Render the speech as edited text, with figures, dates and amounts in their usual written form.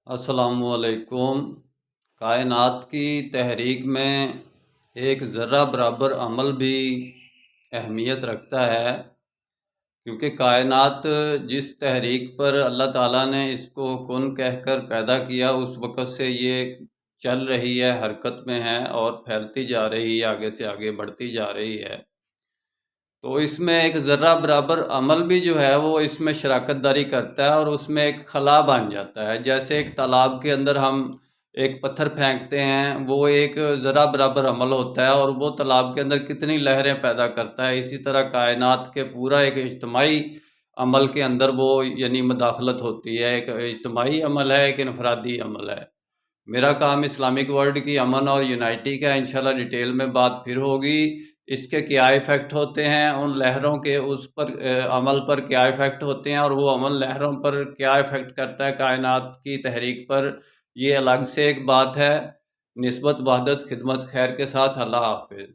السلام علیکم۔ کائنات کی تحریک میں ایک ذرہ برابر عمل بھی اہمیت رکھتا ہے، کیونکہ کائنات جس تحریک پر اللہ تعالیٰ نے اس کو کن کہہ کر پیدا کیا، اس وقت سے یہ چل رہی ہے، حرکت میں ہے اور پھیلتی جا رہی ہے، آگے سے آگے بڑھتی جا رہی ہے۔ تو اس میں ایک ذرہ برابر عمل بھی جو ہے وہ اس میں شراکت داری کرتا ہے اور اس میں ایک خلا بن جاتا ہے۔ جیسے ایک تالاب کے اندر ہم ایک پتھر پھینکتے ہیں، وہ ایک ذرہ برابر عمل ہوتا ہے اور وہ تالاب کے اندر کتنی لہریں پیدا کرتا ہے۔ اسی طرح کائنات کے پورا ایک اجتماعی عمل کے اندر وہ یعنی مداخلت ہوتی ہے۔ ایک اجتماعی عمل ہے، ایک انفرادی عمل ہے۔ میرا کام اسلامک ورلڈ کی امن اور یونائٹی کا، انشاءاللہ ڈیٹیل میں بات پھر ہوگی۔ اس کے کیا ایفیکٹ ہوتے ہیں، ان لہروں کے اس پر عمل پر کیا ایفیکٹ ہوتے ہیں، اور وہ عمل لہروں پر کیا ایفیکٹ کرتا ہے کائنات کی تحریک پر، یہ الگ سے ایک بات ہے۔ نسبت وحدت خدمت خیر کے ساتھ، اللہ حافظ۔